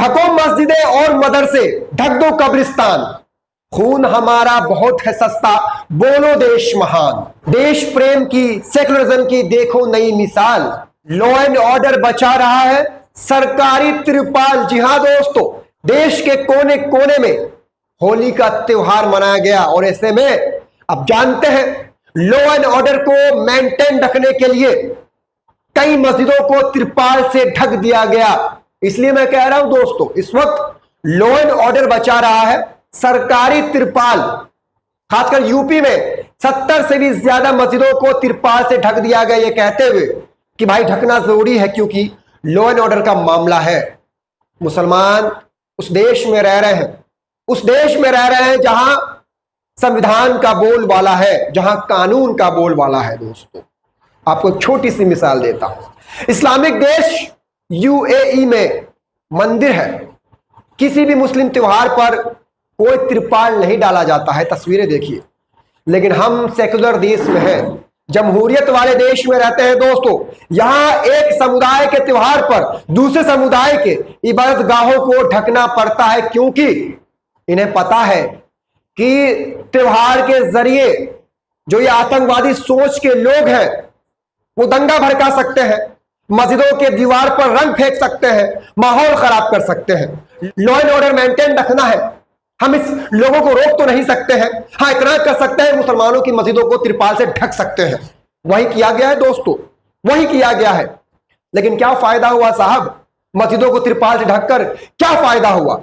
ढको मस्जिदें और मदरसे, ढक दो कब्रिस्तान, खून हमारा बहुत है सस्ता, बोलो देश महान। देश प्रेम की, सेकुलरिज्म की देखो नई मिसाल, लॉ एंड ऑर्डर बचा रहा है सरकारी त्रिपाल। जी हां दोस्तों, देश के कोने कोने में होली का त्योहार मनाया गया और ऐसे में अब जानते हैं लॉ एंड ऑर्डर को मेंटेन रखने के लिए कई मस्जिदों को त्रिपाल से ढक दिया गया। इसलिए मैं कह रहा हूं दोस्तों, इस वक्त लॉ एंड ऑर्डर बचा रहा है सरकारी त्रिपाल। खासकर यूपी में 70 से भी ज्यादा मस्जिदों को त्रिपाल से ढक दिया गया, ये कहते हुए कि भाई ढकना जरूरी है क्योंकि लॉ एंड ऑर्डर का मामला है। मुसलमान उस देश में रह रहे हैं, उस देश में रह रहे हैं जहां संविधान का बोलबाला है, जहां कानून का बोलबाला है। दोस्तों आपको एक छोटी सी मिसाल देता हूं। इस्लामिक देश यूएई में मंदिर है, किसी भी मुस्लिम त्योहार पर कोई त्रिपाल नहीं डाला जाता है, तस्वीरें देखिए। लेकिन हम सेकुलर देश में हैं, जमहूरियत वाले देश में रहते हैं दोस्तों। यहां एक समुदाय के त्योहार पर दूसरे समुदाय के इबादत गाहों को ढकना पड़ता है क्योंकि इन्हें पता है कि त्योहार के जरिए जो ये आतंकवादी सोच के लोग हैं वो दंगा भड़का सकते हैं, मस्जिदों के दीवार पर रंग फेंक सकते हैं, माहौल खराब कर सकते हैं। लॉ एंड ऑर्डर मेंटेन रखना है, हम इस लोगों को रोक तो नहीं सकते हैं। हाँ, इतना कर सकते हैं, मुसलमानों की मस्जिदों को त्रिपाल से ढक सकते हैं। वही किया गया है दोस्तों, वही किया गया है। लेकिन क्या फायदा हुआ साहब, मस्जिदों को त्रिपाल से ढककर क्या फायदा हुआ?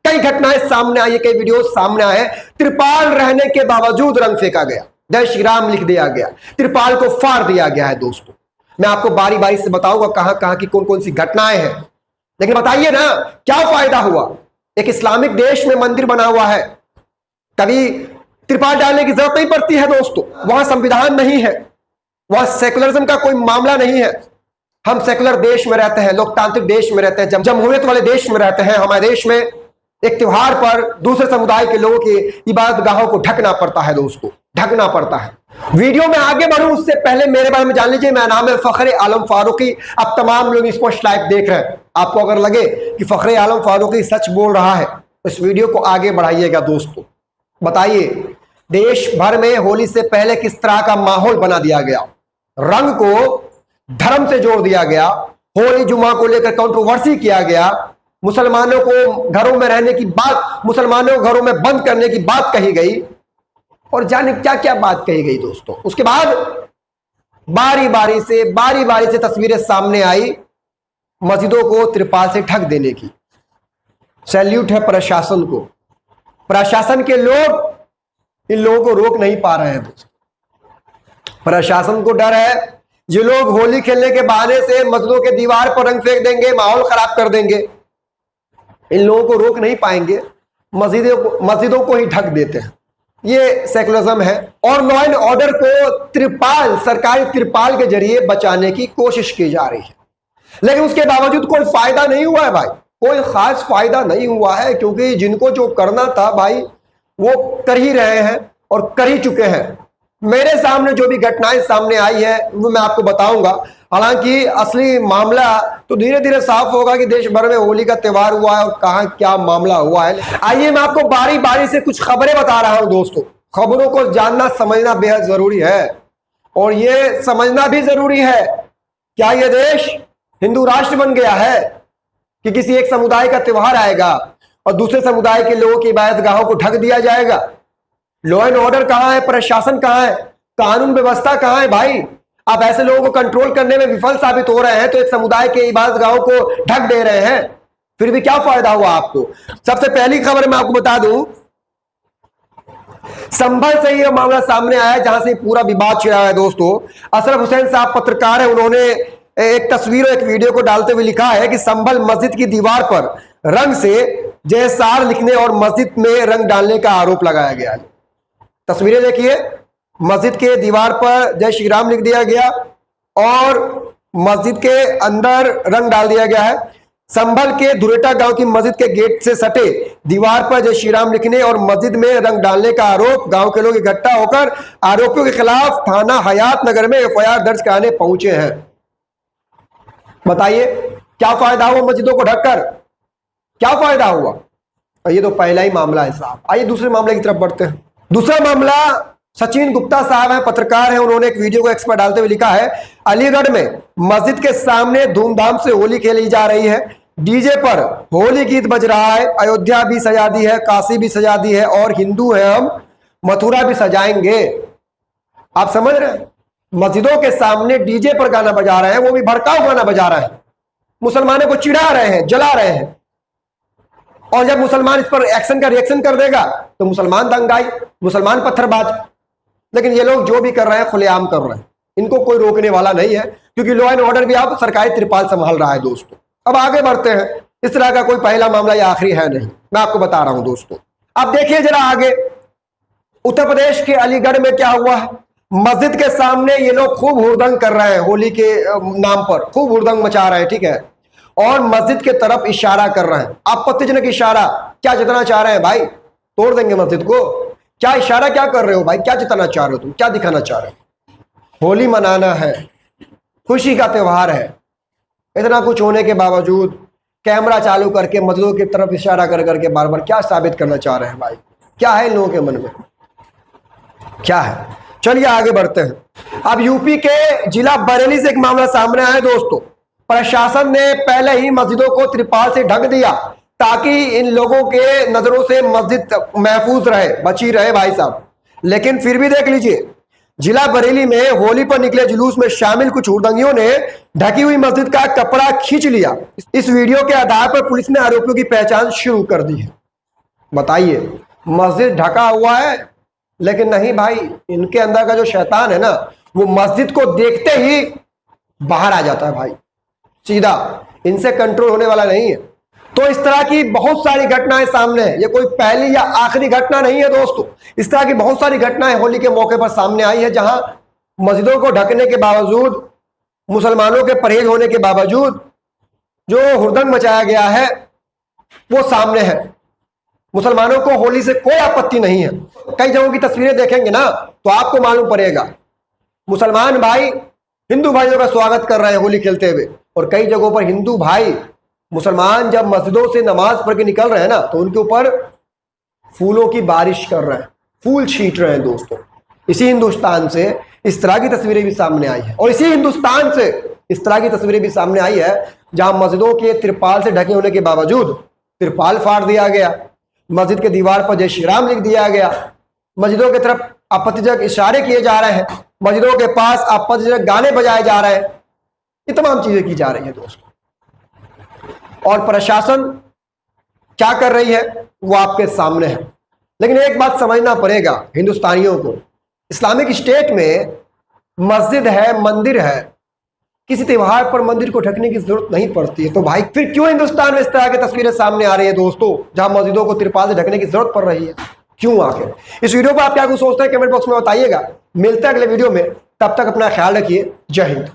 कई घटनाएं सामने आई, कई वीडियो सामने आए, त्रिपाल रहने के बावजूद रंग फेंका गया, जय श्री राम लिख दिया गया, त्रिपाल को फाड़ दिया गया है। दोस्तों मैं आपको बारी बारी से बताऊंगा कहां कहां की कौन कौन सी घटनाएं हैं, लेकिन बताइए ना क्या फायदा हुआ? एक इस्लामिक देश में मंदिर बना हुआ है, कभी त्रिपाल डालने की जरूरत नहीं पड़ती है दोस्तों। वहां संविधान नहीं है, वहां सेकुलरिज्म का कोई मामला नहीं है। हम सेकुलर देश में रहते हैं, लोकतांत्रिक देश में रहते हैं, जमहूरियत वाले देश में रहते हैं। हमारे देश में एक त्योहार पर दूसरे समुदाय के लोगों की इबादत गाहों को ढकना पड़ता है दोस्तों, ढकना पड़ता है। वीडियो में आगे बढ़ूं उससे पहले मेरे बारे में जान लीजिए, मेरा नाम है फखरे आलम फारूकी। अब तमाम लोग इसको लाइव देख रहे हैं, आपको अगर लगे कि फखरे आलम फारूकी सच बोल रहा है तो इस वीडियो को आगे बढ़ाइएगा दोस्तों। बताइए देश भर में होली से पहले किस तरह का माहौल बना दिया गया, रंग को धर्म से जोड़ दिया गया, होली जुमा को लेकर कंट्रोवर्सी किया गया, मुसलमानों को घरों में रहने की बात, मुसलमानों को घरों में बंद करने की बात कही गई और जाने क्या क्या बात कही गई दोस्तों। उसके बाद बारी बारी से तस्वीरें सामने आई मस्जिदों को त्रिपाल से ढक देने की। सैल्यूट है प्रशासन को, प्रशासन के लोग इन लोगों को रोक नहीं पा रहे हैं दोस्तों। प्रशासन को डर है ये लोग होली खेलने के बहाने से मस्जिदों के दीवार पर रंग फेंक देंगे, माहौल खराब कर देंगे, इन लोगों को रोक नहीं पाएंगे, मस्जिदों को ही ढक देते हैं। ये सेकुलरिज्म है और लॉ एंड ऑर्डर को त्रिपाल, सरकारी त्रिपाल के जरिए बचाने की कोशिश की जा रही है। लेकिन उसके बावजूद कोई फायदा नहीं हुआ है भाई, कोई खास फायदा नहीं हुआ है क्योंकि जिनको जो करना था भाई वो कर ही रहे हैं और कर ही चुके हैं। मेरे सामने जो भी घटनाएं सामने आई है वो मैं आपको बताऊंगा। हालांकि असली मामला तो धीरे धीरे साफ होगा कि देश भर में होली का त्योहार हुआ है और कहां क्या मामला हुआ है। आइए मैं आपको बारी बारी से कुछ खबरें बता रहा हूं दोस्तों। खबरों को जानना समझना बेहद जरूरी है और ये समझना भी जरूरी है क्या ये देश हिंदू राष्ट्र बन गया है कि किसी एक समुदाय का त्योहार आएगा और दूसरे समुदाय के लोगों की इबादत गाहों को ढक दिया जाएगा। लॉ एंड ऑर्डर कहां है, प्रशासन कहां है, कानून व्यवस्था कहां है भाई? आप ऐसे लोगों को कंट्रोल करने में विफल साबित हो रहे हैं तो एक समुदाय के इबादत गाहों को ढक दे रहे हैं, फिर भी क्या फायदा हुआ आपको? सबसे पहली खबर मैं आपको बता दूं, संभल से यह मामला सामने आया जहां से पूरा विवाद छिड़ा है दोस्तों। अशरफ हुसैन साहब पत्रकार है, उन्होंने एक तस्वीर और एक वीडियो को डालते हुए लिखा है कि संभल मस्जिद की दीवार पर रंग से जयसार लिखने और मस्जिद में रंग डालने का आरोप लगाया गया है। तस्वीरें देखिए, मस्जिद के दीवार पर जय श्री राम लिख दिया गया और मस्जिद के अंदर रंग डाल दिया गया है। संभल के धुरेटा गांव की मस्जिद के गेट से सटे दीवार पर जय श्री राम लिखने और मस्जिद में रंग डालने का आरोप, गांव के लोग इकट्ठा होकर आरोपियों के खिलाफ थाना हयात नगर में एफआईआर दर्ज कराने पहुंचे हैं। बताइए क्या फायदा हुआ मस्जिदों को ढककर? क्या फायदा हुआ? ये तो पहला ही मामला है साहब। आइए दूसरे मामले की तरफ बढ़ते हैं। दूसरा मामला, सचिन गुप्ता साहब हैं, पत्रकार हैं, उन्होंने एक वीडियो को एक्स पर डालते हुए लिखा है, अलीगढ़ में मस्जिद के सामने धूमधाम से होली खेली जा रही है, डीजे पर होली गीत बज रहा है, अयोध्या भी सजा दी है, काशी भी सजा दी है और हिंदू हैं हम, मथुरा भी सजाएंगे। आप समझ रहे हैं? मस्जिदों के सामने डीजे पर गाना बजा रहे हैं, वो भी भड़काऊ गाना बजा रहे हैं, मुसलमानों को चिढ़ा रहे हैं, जला रहे हैं। और जब मुसलमान इस पर एक्शन का रिएक्शन कर देगा तो मुसलमान दंगाई, मुसलमान पत्थरबाज। लेकिन ये लोग जो भी कर रहे हैं खुलेआम कर रहे हैं, इनको कोई रोकने वाला नहीं है, क्योंकि लॉ एंड ऑर्डर भी आप सरकारी त्रिपाल संभाल रहा है दोस्तों। अब आगे बढ़ते हैं। इस तरह का कोई पहला मामला या आखिरी है नहीं, मैं आपको बता रहा हूं दोस्तों। अब देखिए जरा आगे, उत्तर प्रदेश के अलीगढ़ में क्या हुआ है। मस्जिद के सामने ये लोग खूब हुड़दंग कर रहे हैं, होली के नाम पर खूब हुड़दंग मचा रहे हैं, ठीक है, और मस्जिद के तरफ इशारा कर रहे हैं, आपत्तिजनक इशारा। क्या जितना चाह रहे हैं भाई? तोड़ देंगे मस्जिद को? क्या इशारा क्या कर रहे हो भाई? क्या जिताना चाह रहे हो तुम? क्या दिखाना चाह रहे हो? होली मनाना है, खुशी का त्योहार है, इतना कुछ होने के बावजूद कैमरा चालू करके मस्जिदों की तरफ इशारा कर करके बार बार क्या साबित करना चाह रहे हैं भाई? क्या है इन लोगों के मन में, क्या है? चलिए आगे बढ़ते हैं। अब यूपी के जिला बरेली से एक मामला सामने आया दोस्तों। प्रशासन ने पहले ही मस्जिदों को त्रिपाल से ढक दिया ताकि इन लोगों के नजरों से मस्जिद महफूज रहे, बची रहे भाई साहब। लेकिन फिर भी देख लीजिए, जिला बरेली में होली पर निकले जुलूस में शामिल कुछ हुड़दंगियों ने ढकी हुई मस्जिद का कपड़ा खींच लिया। इस वीडियो के आधार पर पुलिस ने आरोपियों की पहचान शुरू कर दी है। बताइए, मस्जिद ढका हुआ है, लेकिन नहीं भाई, इनके अंदर का जो शैतान है ना, वो मस्जिद को देखते ही बाहर आ जाता है भाई, सीधा। इनसे कंट्रोल होने वाला नहीं है। तो इस तरह की बहुत सारी घटनाएं सामने है, ये कोई पहली या आखिरी घटना नहीं है दोस्तों। इस तरह की बहुत सारी घटनाएं होली के मौके पर सामने आई है, जहां मस्जिदों को ढकने के बावजूद, मुसलमानों के परहेज होने के बावजूद जो हुड़दंग मचाया गया है वो सामने है। मुसलमानों को होली से कोई आपत्ति नहीं है। कई जगहों की तस्वीरें देखेंगे ना तो आपको मालूम पड़ेगा, मुसलमान भाई हिंदू भाइयों का स्वागत कर रहे हैं होली खेलते हुए, और कई जगहों पर हिंदू भाई, मुसलमान जब मस्जिदों से नमाज पढ़ के निकल रहे हैं ना, तो उनके ऊपर फूलों की बारिश कर रहे हैं, फूल छींट रहे हैं दोस्तों। इसी हिंदुस्तान से इस तरह की तस्वीरें भी सामने आई है, और इसी हिंदुस्तान से इस तरह की तस्वीरें भी सामने आई है जहां मस्जिदों के त्रिपाल से ढके होने के बावजूद त्रिपाल फाड़ दिया गया, मस्जिद के दीवार पर जय श्री राम लिख दिया गया, मस्जिदों की तरफ आपत्तिजनक इशारे किए जा रहे हैं, मस्जिदों के पास आपत्तिजनक गाने बजाए जा रहे हैं, ये तमाम चीजें की जा रही है दोस्तों। और प्रशासन क्या कर रही है वो आपके सामने है। लेकिन एक बात समझना पड़ेगा हिंदुस्तानियों को, इस्लामिक स्टेट में मस्जिद है, मंदिर है, किसी त्योहार पर मंदिर को ढकने की जरूरत नहीं पड़ती है। तो भाई फिर क्यों हिंदुस्तान में इस तरह की तस्वीरें सामने आ रही है दोस्तों, जहां मस्जिदों को त्रिपाल से ढकने की जरूरत पड़ रही है? क्यों आखिर? इस वीडियो पर आप क्या कुछ सोचते हैं कमेंट बॉक्स में बताइएगा। मिलते हैं अगले वीडियो में, तब तक अपना ख्याल रखिए। जय हिंद।